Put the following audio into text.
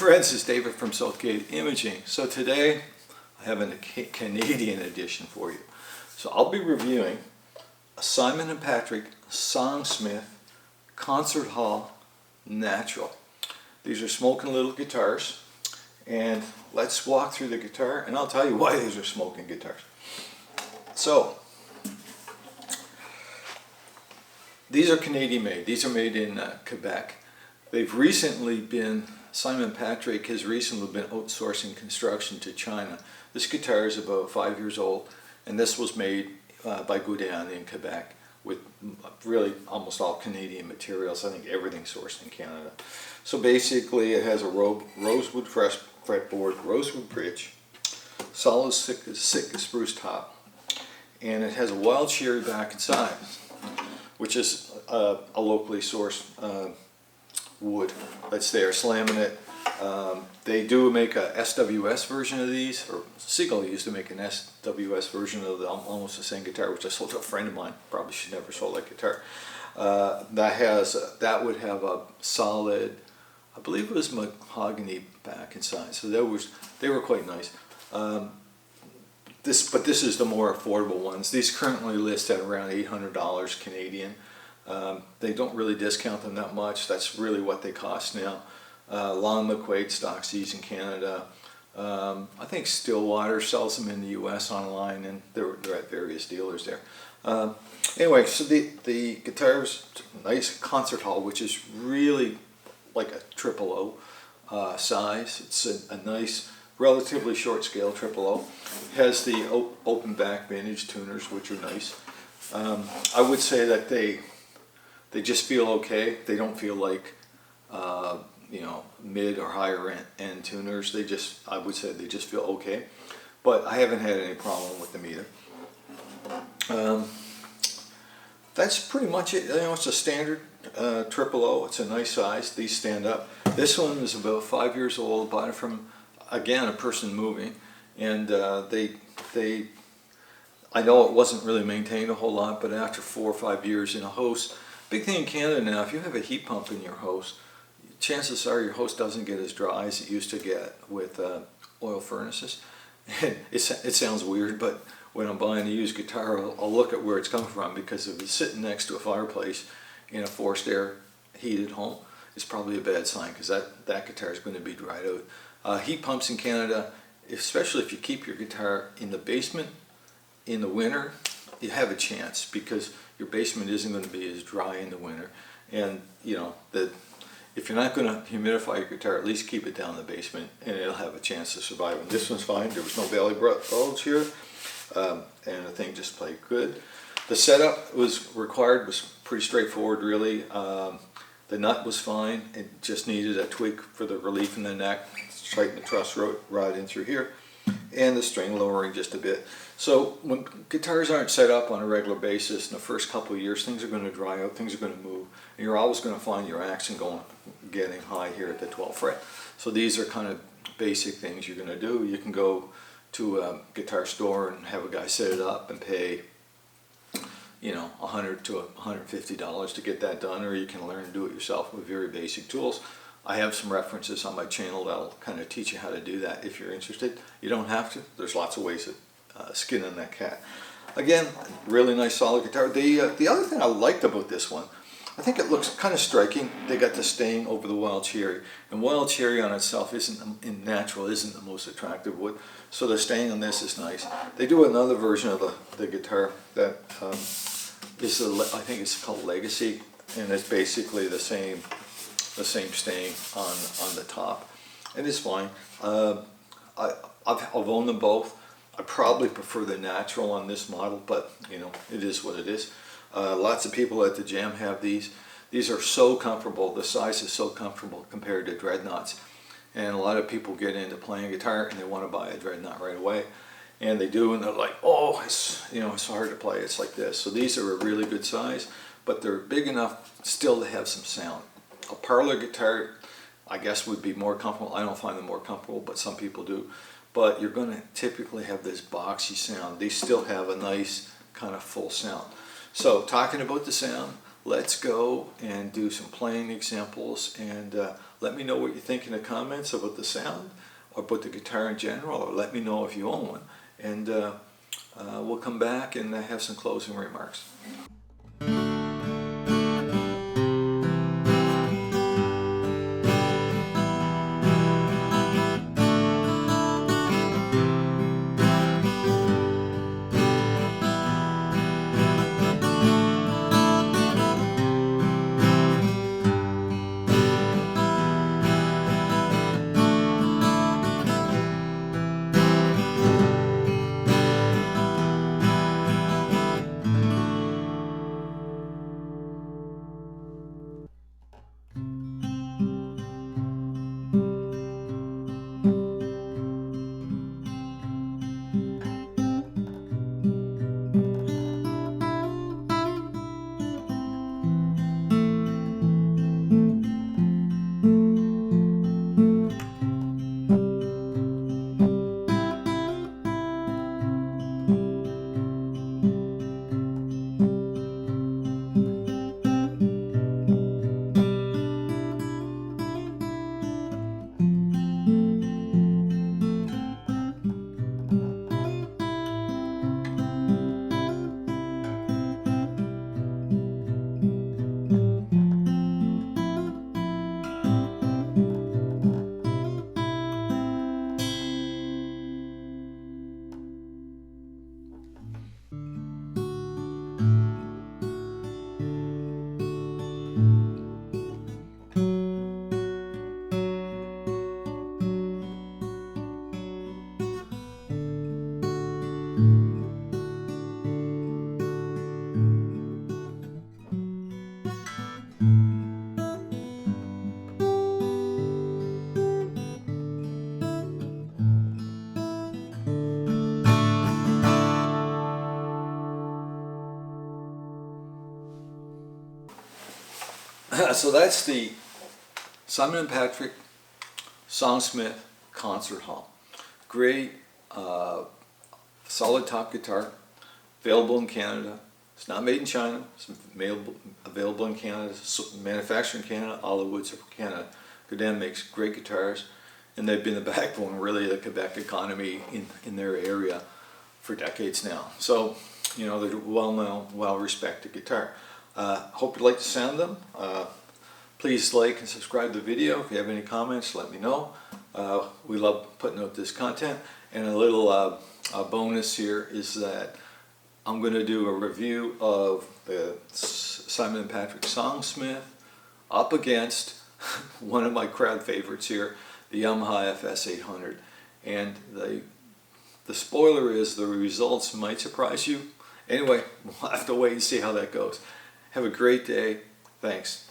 friends, it's David from Southgate Imaging. So today I have a Canadian edition for you. So I'll be reviewing a Simon & Patrick Songsmith Concert Hall Natural. These are smoking little guitars, and let's walk through the guitar and I'll tell you why these are smoking guitars. So these are Canadian made. These are made in Quebec. They've recently been, Simon & Patrick has recently been outsourcing construction to China. This guitar is about 5 years old, and this was made by Gaudian in Quebec with really almost all Canadian materials. I think everything's sourced in Canada. So basically it has a rosewood fretboard, rosewood bridge, solid thick spruce top, and it has a wild cherry back and sides, which is a locally sourced wood that's there, slamming it. They do make a SWS version of these, or Seagull used to make an SWS version of almost the same guitar, which I sold to a friend of mine. Probably should never sold that guitar. That would have a solid, I believe it was mahogany back and side, so they were quite nice. But this is the more affordable ones. These currently list at around $800 Canadian. They don't really discount them that much. That's really what they cost now. Long McQuaid stocks these in Canada. I think Stillwater sells them in the US online, and they're at various dealers there. Anyway, so the guitar's nice concert hall, which is really like a triple O size. It's a nice, relatively short scale triple O. Has the open back vintage tuners, which are nice. I would say that they just feel okay. They don't feel like you know, mid or higher end tuners. I would say they just feel okay, but I haven't had any problem with them either. That's pretty much it. You know, it's a standard triple O. It's a nice size. These stand up. This one is about 5 years old. Bought it from, again, a person moving, and I know it wasn't really maintained a whole lot, but after 4 or 5 years in a house, big thing in Canada now, if you have a heat pump in your house, chances are your house doesn't get as dry as it used to get with oil furnaces. And it sounds weird, but when I'm buying a used guitar, I'll look at where it's coming from, because if it's sitting next to a fireplace in a forced air heated home, it's probably a bad sign, because that guitar is going to be dried out. Heat pumps in Canada, especially if you keep your guitar in the basement in the winter, you have a chance, because your basement isn't going to be as dry in the winter. And you know, if you're not going to humidify your guitar, at least keep it down in the basement, and it'll have a chance to survive. And this one's fine. There was no belly bulge here, and the thing just played good. The setup was pretty straightforward, really. The nut was fine. It just needed a tweak for the relief in the neck. Tighten the truss rod in through here, and the string lowering just a bit. So when guitars aren't set up on a regular basis in the first couple of years, things are going to dry out, things are going to move, and you're always going to find your accent getting high here at the 12th fret. So these are kind of basic things you're going to do. You can go to a guitar store and have a guy set it up and pay, you know, $100 to $150 to get that done, or you can learn to do it yourself with very basic tools. I have some references on my channel that'll kind of teach you how to do that if you're interested. You don't have to. There's lots of ways of skinning that cat. Again, really nice solid guitar. The other thing I liked about this one, I think it looks kind of striking. They got the stain over the wild cherry, and wild cherry on itself isn't the most attractive wood, so the stain on this is nice. They do another version of the guitar that is I think it's called Legacy, and it's basically the same stain on the top, and it's fine. I've owned them both. I probably prefer the natural on this model, but you know, it is what it is. Lots of people at the Jam have these. These are so comfortable. The size is so comfortable compared to Dreadnoughts, and a lot of people get into playing guitar and they want to buy a Dreadnought right away, and they do, and they're like, oh, it's hard to play. It's like this. So these are a really good size, but they're big enough still to have some sound. A parlor guitar, I guess, would be more comfortable. I don't find them more comfortable, but some people do. But you're going to typically have this boxy sound. These still have a nice kind of full sound. So talking about the sound, let's go and do some playing examples, and Let me know what you think in the comments about the sound or about the guitar in general, or let me know if you own one. And we'll come back and have some closing remarks. So that's the Simon & Patrick Songsmith Concert Hall. Great, solid top guitar, available in Canada. It's not made in China, it's available in Canada, manufactured in Canada, all the woods are from Canada. Godin makes great guitars, and they've been the backbone really of the Quebec economy in their area for decades now. So, you know, they're well-known, well-respected guitar. Hope you like the sound of them. Please like and subscribe to the video. If you have any comments, let me know. We love putting out this content. And a little bonus here is that I'm going to do a review of the Simon & Patrick Songsmith up against one of my crowd favorites here, the Yamaha FS800. And the spoiler is the results might surprise you. Anyway, we'll have to wait and see how that goes. Have a great day. Thanks.